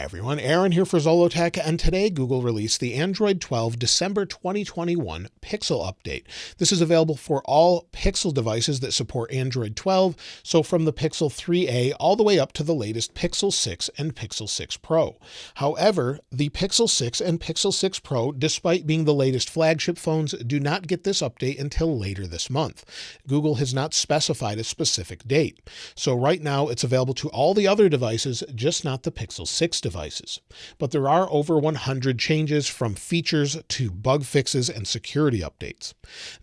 everyone, Aaron here for Zollotech, and today Google released the Android 12 December 2021 Pixel update. This is available for all Pixel devices that support Android 12, so from the Pixel 3a all the way up to the latest Pixel 6 and Pixel 6 Pro. However, the Pixel 6 and Pixel 6 Pro, despite being the latest flagship phones, do not get this update until later this month. Google has not specified a specific date. So right now it's available to all the other devices, just not the Pixel 6 devices. But there are over 100 changes from features to bug fixes and security updates.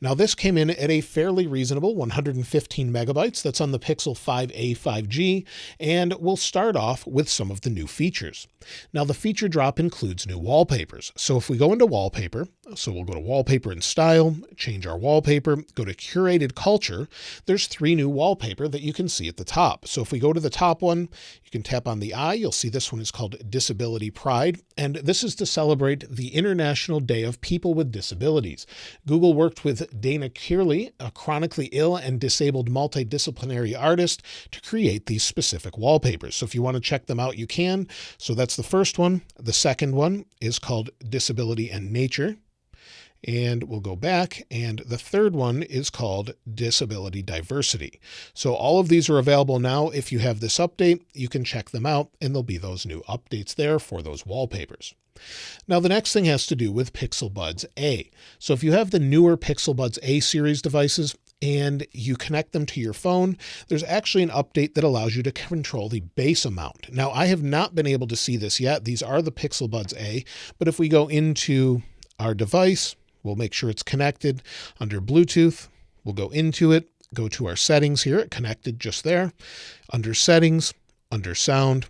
Now this came in at a fairly reasonable 115 megabytes. That's on the Pixel 5a 5G, and we'll start off with some of the new features. Now the feature drop includes new wallpapers. So if we go into wallpaper, so we'll go to wallpaper and style, change our wallpaper, go to curated culture, there's 3 new wallpaper that you can see at the top. So if we go to the top one, you can tap on the eye. You'll see this one is called Disability Pride, and this is to celebrate the International Day of People with Disabilities. Google worked with Dana Kearley, a chronically ill and disabled multidisciplinary artist, to create these specific wallpapers. So if you want to check them out, you can. So that's the first one. The second one is called Disability and Nature. And we'll go back, and the third one is called Disability Diversity. So all of these are available now. If you have this update, you can check them out, and there'll be those new updates there for those wallpapers. Now the next thing has to do with Pixel Buds A. So if you have the newer Pixel Buds A series devices and you connect them to your phone, there's actually an update that allows you to control the bass amount. Now I have not been able to see this yet. These are the Pixel Buds A, but if we go into our device, we'll make sure it's connected under Bluetooth. We'll go into it, go to our settings here, connected just there. Under settings, under sound,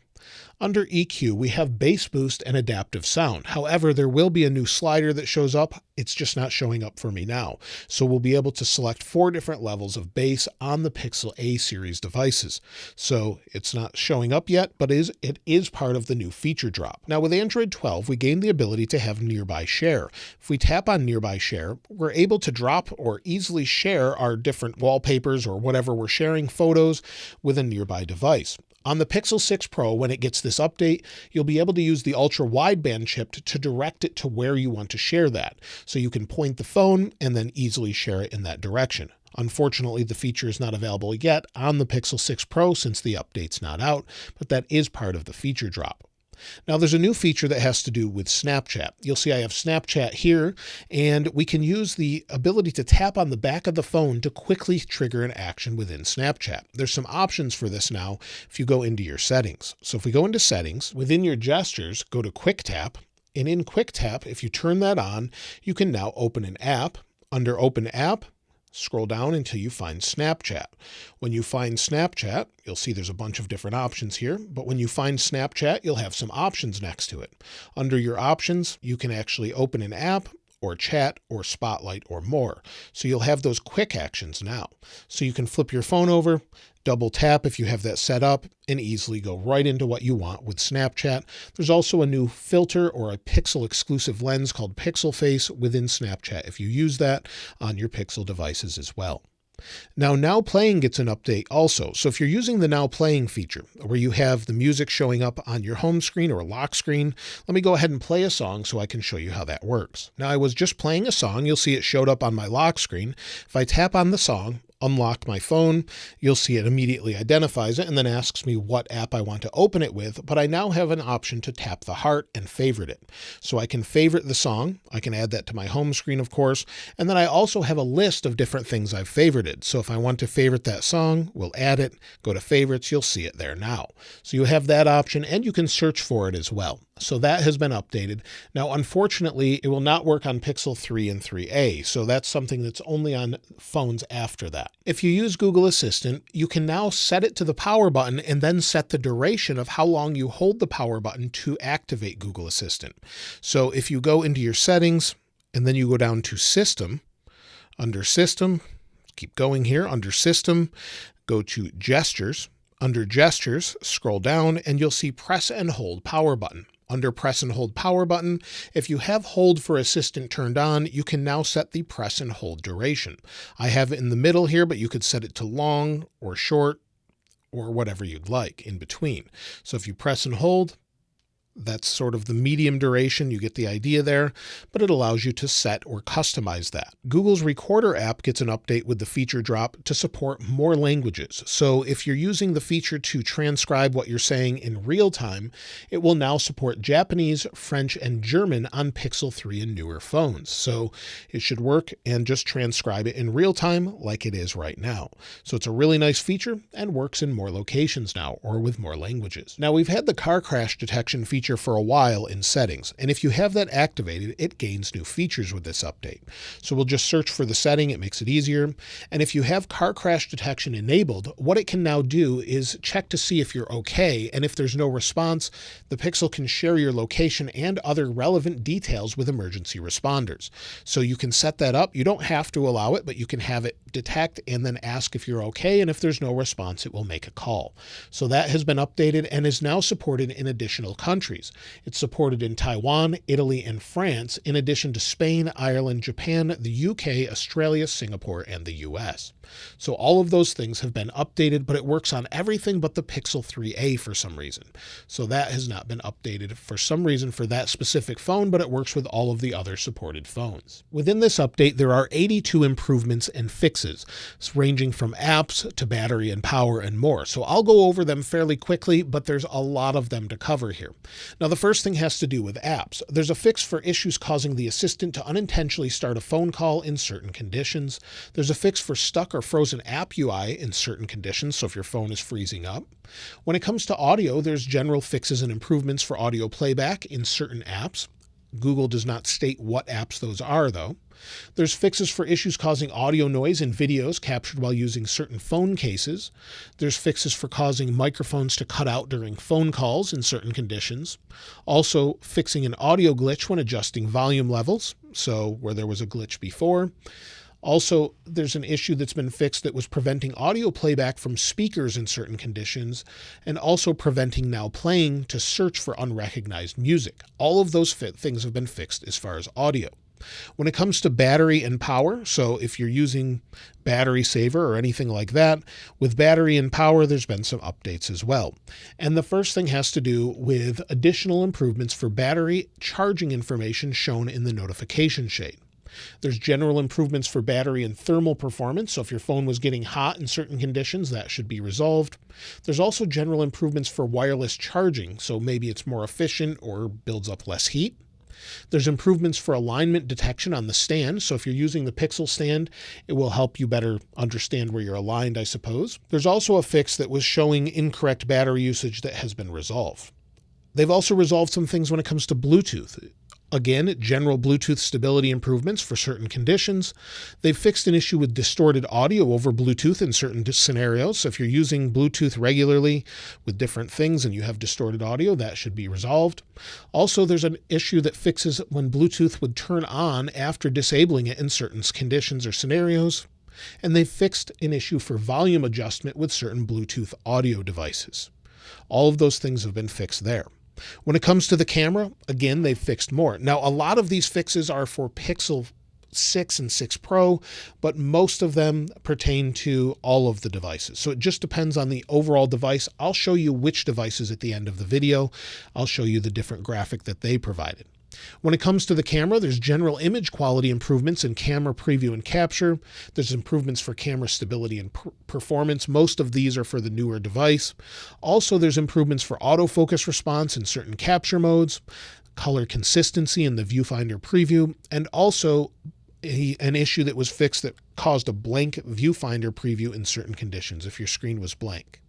under EQ, we have bass boost and adaptive sound. However, there will be a new slider that shows up. It's just not showing up for me now. So we'll be able to select 4 different levels of bass on the Pixel A series devices. So it's not showing up yet, but it is part of the new feature drop. Now with Android 12, we gained the ability to have nearby share. If we tap on nearby share, we're able to drop or easily share our different wallpapers or whatever we're sharing, photos, with a nearby device. On the Pixel 6 Pro, when it gets this update, you'll be able to use the ultra-wideband chip to direct it to where you want to share that. So you can point the phone and then easily share it in that direction. Unfortunately, the feature is not available yet on the Pixel 6 Pro since the update's not out, but that is part of the feature drop. Now there's a new feature that has to do with Snapchat. You'll see I have Snapchat here, and we can use the ability to tap on the back of the phone to quickly trigger an action within Snapchat. There's some options for this now if you go into your settings. So if we go into settings, within your gestures, go to Quick Tap, and in Quick Tap, if you turn that on, you can now open an app. Under Open App, scroll down until you find Snapchat. When you find Snapchat, you'll see there's a bunch of different options here, but when you find Snapchat, you'll have some options next to it. Under your options, you can actually open an app or chat or spotlight or more. So you'll have those quick actions now. So you can flip your phone over, double tap if you have that set up, and easily go right into what you want with Snapchat. There's also a new filter or a Pixel exclusive lens called Pixel Face within Snapchat if you use that on your Pixel devices as well. Now Playing gets an update also. So if you're using the Now Playing feature, where you have the music showing up on your home screen or lock screen, let me go ahead and play a song so I can show you how that works. Now I was just playing a song. You'll see it showed up on my lock screen. If I tap on the song, unlock my phone, you'll see it immediately identifies it and then asks me what app I want to open it with, but I now have an option to tap the heart and favorite it. So I can favorite the song, I can add that to my home screen of course, and then I also have a list of different things I've favorited. So if I want to favorite that song, we'll add it, go to favorites, you'll see it there now. So you have that option and you can search for it as well. So that has been updated. Now, unfortunately, it will not work on Pixel 3 and 3a, so that's something that's only on phones after that. If you use Google Assistant, you can now set it to the power button and then set the duration of how long you hold the power button to activate Google Assistant. So if you go into your settings and then you go down to System, under System, keep going here, under System, go to Gestures. Under Gestures, scroll down and you'll see Press and Hold Power Button. Under Press and Hold Power Button, if you have Hold for Assistant turned on, you can now set the press and hold duration. I have it in the middle here, but you could set it to long or short or whatever you'd like in between. So if you press and hold, That's sort of the medium duration. You get the idea there, but it allows you to set or customize that. Google's Recorder app gets an update with the feature drop to support more languages. So if you're using the feature to transcribe what you're saying in real time, it will now support Japanese, French, and German on Pixel 3 and newer phones. So it should work and just transcribe it in real time like it is right now. So it's a really nice feature and works in more locations now, or with more languages. Now, we've had the car crash detection feature for a while in settings, and if you have that activated, it gains new features with this update. So we'll just search for the setting, it makes it easier. And if you have car crash detection enabled, what it can now do is check to see if you're okay, and if there's no response, the Pixel can share your location and other relevant details with emergency responders. So you can set that up. You don't have to allow it, but you can have it detect and then ask if you're okay, and if there's no response, it will make a call. So that has been updated and is now supported in additional countries. It's supported in Taiwan, Italy, and France, in addition to Spain, Ireland, Japan, the UK, Australia, Singapore, and the US. So all of those things have been updated, but it works on everything but the Pixel 3a for some reason. So that has not been updated for some reason for that specific phone, but it works with all of the other supported phones. Within this update, there are 82 improvements and fixes, ranging from apps to battery and power and more. So I'll go over them fairly quickly, but there's a lot of them to cover here. Now, the first thing has to do with apps. There's a fix for issues causing the assistant to unintentionally start a phone call in certain conditions. There's a fix for stuck or frozen app UI in certain conditions, so if your phone is freezing up. When it comes to audio, there's general fixes and improvements for audio playback in certain apps. Google does not state what apps those are, though. There's fixes for issues causing audio noise in videos captured while using certain phone cases. There's fixes for causing microphones to cut out during phone calls in certain conditions. Also, fixing an audio glitch when adjusting volume levels, so where there was a glitch before. Also, there's an issue that's been fixed that was preventing audio playback from speakers in certain conditions, and also preventing now playing to search for unrecognized music. All of those things have been fixed as far as audio. When it comes to battery and power, so if you're using battery saver or anything like that, with battery and power, there's been some updates as well. And the first thing has to do with additional improvements for battery charging information shown in the notification shade. There's general improvements for battery and thermal performance, so if your phone was getting hot in certain conditions, that should be resolved. There's also general improvements for wireless charging, so maybe it's more efficient or builds up less heat. There's improvements for alignment detection on the stand, so if you're using the Pixel stand, it will help you better understand where you're aligned, I suppose. There's also a fix that was showing incorrect battery usage that has been resolved. They've also resolved some things when it comes to Bluetooth. Again, general Bluetooth stability improvements for certain conditions. They've fixed an issue with distorted audio over Bluetooth in certain scenarios. So if you're using Bluetooth regularly with different things and you have distorted audio, that should be resolved. Also, there's an issue that fixes when Bluetooth would turn on after disabling it in certain conditions or scenarios. And they've fixed an issue for volume adjustment with certain Bluetooth audio devices. All of those things have been fixed there. When it comes to the camera, again, they've fixed more. Now, a lot of these fixes are for Pixel 6 and 6 Pro, but most of them pertain to all of the devices. So it just depends on the overall device. I'll show you which devices at the end of the video. I'll show you the different graphic that they provided. When it comes to the camera, there's general image quality improvements in camera preview and capture. There's improvements for camera stability and performance. Most of these are for the newer device. Also, there's improvements for autofocus response in certain capture modes, color consistency in the viewfinder preview, and also an issue that was fixed that caused a blank viewfinder preview in certain conditions if your screen was blank.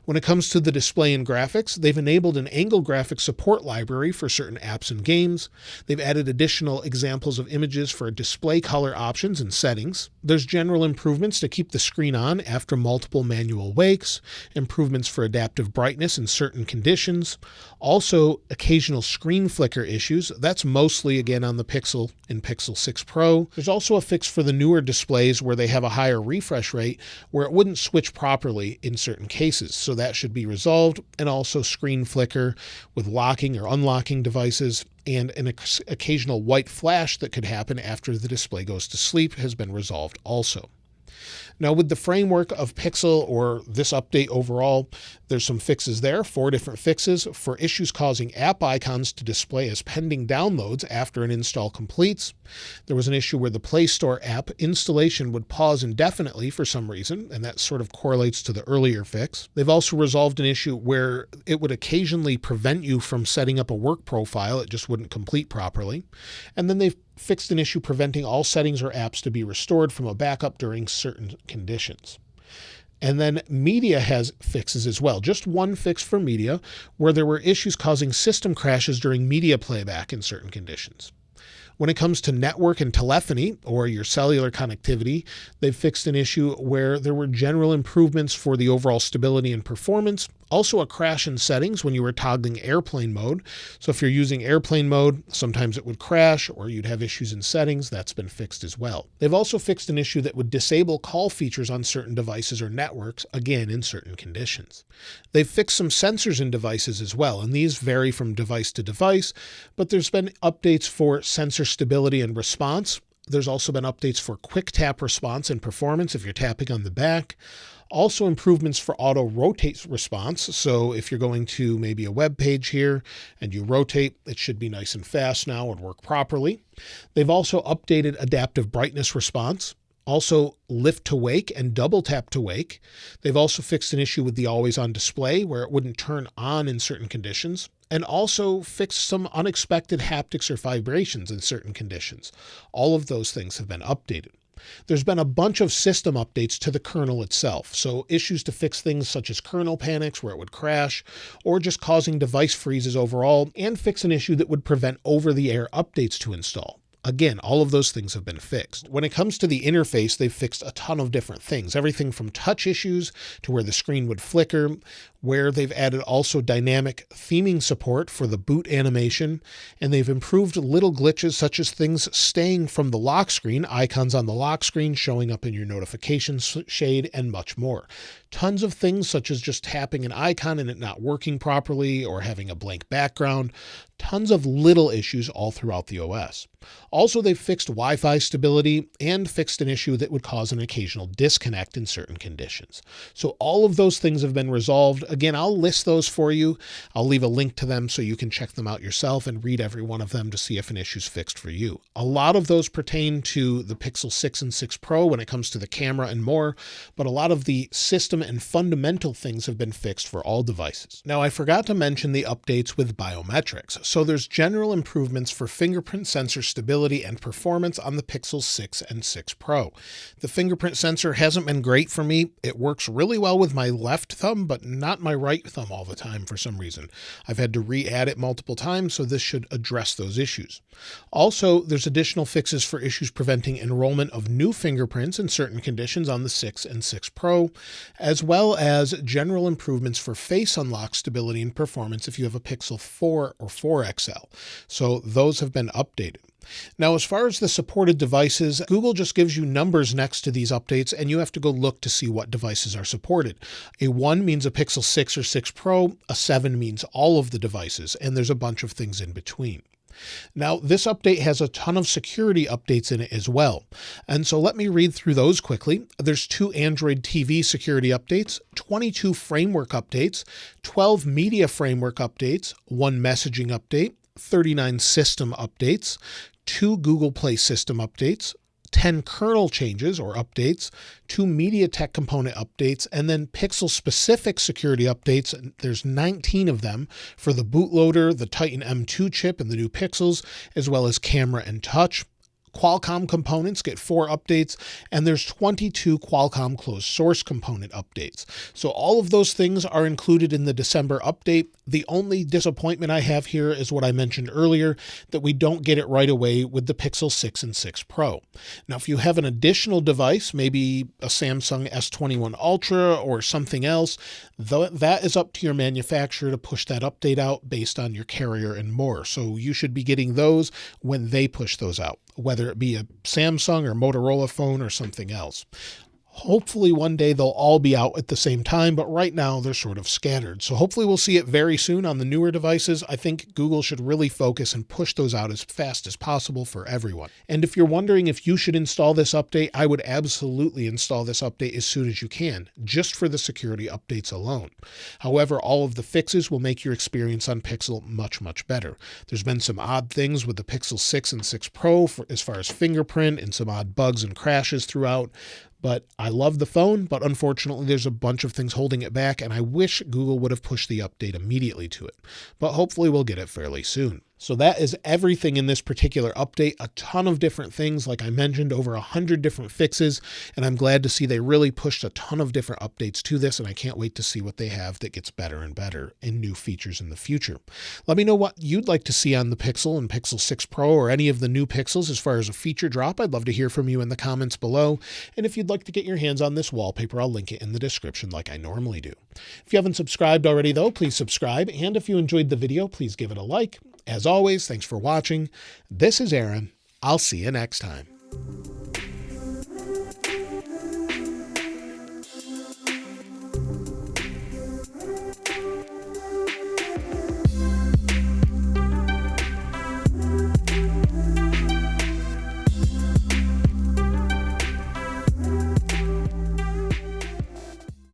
When it comes to the display and graphics, they've enabled an angle graphics support library for certain apps and games. They've added additional examples of images for display color options and settings. There's general improvements to keep the screen on after multiple manual wakes, improvements for adaptive brightness in certain conditions, also occasional screen flicker issues. That's mostly, again, on the Pixel and Pixel 6 Pro. There's also a fix for the newer displays where they have a higher refresh rate, where it wouldn't switch properly in certain cases. So that should be resolved, and also screen flicker with locking or unlocking devices, and an occasional white flash that could happen after the display goes to sleep has been resolved also. Now with the framework of Pixel, or this update overall, there's some fixes there, 4 different fixes for issues causing app icons to display as pending downloads after an install completes. There was an issue where the Play Store app installation would pause indefinitely for some reason, and that sort of correlates to the earlier fix. They've also resolved an issue where it would occasionally prevent you from setting up a work profile. It just wouldn't complete properly. And then they've fixed an issue preventing all settings or apps to be restored from a backup during certain conditions. And then media has fixes as well. Just one fix for media, where there were issues causing system crashes during media playback in certain conditions. When it comes to network and telephony, or your cellular connectivity, they've fixed an issue where there were general improvements for the overall stability and performance. Also a crash in settings when you were toggling airplane mode. So if you're using airplane mode, sometimes it would crash or you'd have issues in settings. That's been fixed as well. They've also fixed an issue that would disable call features on certain devices or networks, again in certain conditions. They've fixed some sensors in devices as well, and these vary from device to device, but there's been updates for sensor stability and response. There's also been updates for quick tap response and performance if you're tapping on the back. Also improvements for auto rotate response. So if you're going to maybe a web page here and you rotate, it should be nice and fast now and work properly. They've also updated adaptive brightness response. Also lift to wake and double tap to wake. They've also fixed an issue with the always on display where it wouldn't turn on in certain conditions, and also fixed some unexpected haptics or vibrations in certain conditions. All of those things have been updated. There's been a bunch of system updates to the kernel itself, so issues to fix things such as kernel panics where it would crash, or just causing device freezes overall, and fix an issue that would prevent over-the-air updates to install. Again, all of those things have been fixed. When it comes to the interface, they've fixed a ton of different things, everything from touch issues to where the screen would flicker, where they've added also dynamic theming support for the boot animation, and they've improved little glitches such as things staying from the lock screen, icons on the lock screen showing up in your notifications shade, and much more. Tons of things such as just tapping an icon and it not working properly or having a blank background. Tons of little issues all throughout the OS. Also, they've fixed Wi-Fi stability and fixed an issue that would cause an occasional disconnect in certain conditions. So all of those things have been resolved. Again, I'll list those for you. I'll leave a link to them so you can check them out yourself and read every one of them to see if an issue is fixed for you. A lot of those pertain to the Pixel 6 and 6 Pro when it comes to the camera and more, but a lot of the system and fundamental things have been fixed for all devices. Now, I forgot to mention the updates with biometrics. So there's general improvements for fingerprint sensor stability and performance on the Pixel 6 and 6 Pro. The fingerprint sensor hasn't been great for me. It works really well with my left thumb, but not my right thumb all the time for some reason. I've had to re-add it multiple times, so this should address those issues. Also, there's additional fixes for issues preventing enrollment of new fingerprints in certain conditions on the 6 and 6 Pro, as well as general improvements for face unlock stability and performance if you have a Pixel 4 or 4 XL. So those have been updated. Now, as far as the supported devices, Google just gives you numbers next to these updates, and you have to go look to see what devices are supported. A 1 means a Pixel 6 or 6 Pro, a 7 means all of the devices, and there's a bunch of things in between. Now, this update has a ton of security updates in it as well. And so let me read through those quickly. There's 2 Android TV security updates, 22 framework updates, 12 media framework updates, 1 messaging update, 39 system updates, 2 Google Play system updates, 10 kernel changes or updates, 2 MediaTek component updates, and then Pixel-specific security updates. There's 19 of them for the bootloader, the Titan M2 chip, and the new Pixels, as well as camera and touch. Qualcomm components get 4 updates, and there's 22 Qualcomm closed source component updates. So all of those things are included in the December update. The only disappointment I have here is what I mentioned earlier, that we don't get it right away with the Pixel 6 and 6 Pro. Now, if you have an additional device, maybe a Samsung S21 Ultra or something else, that is up to your manufacturer to push that update out based on your carrier and more. So you should be getting those when they push those out, whether it be a Samsung or Motorola phone or something else. Hopefully one day they'll all be out at the same time, but right now they're sort of scattered. So hopefully we'll see it very soon on the newer devices. I think Google should really focus and push those out as fast as possible for everyone. And if you're wondering if you should install this update, I would absolutely install this update as soon as you can, just for the security updates alone. However, all of the fixes will make your experience on Pixel much, much better. There's been some odd things with the Pixel 6 and 6 Pro as far as fingerprint and some odd bugs and crashes throughout. But I love the phone, but unfortunately there's a bunch of things holding it back, and I wish Google would have pushed the update immediately to it. But hopefully we'll get it fairly soon. So that is everything in this particular update. A ton of different things, like I mentioned, over 100 different fixes, and I'm glad to see they really pushed a ton of different updates to this, and I can't wait to see what they have that gets better and better and new features in the future. Let me know what you'd like to see on the Pixel and Pixel 6 Pro or any of the new Pixels as far as a feature drop. I'd love to hear from you in the comments below, and if you'd like to get your hands on this wallpaper, I'll link it in the description like I normally do. If you haven't subscribed already though, please subscribe, and if you enjoyed the video, please give it a like. As always, thanks for watching. This is Aaron. I'll see you next time.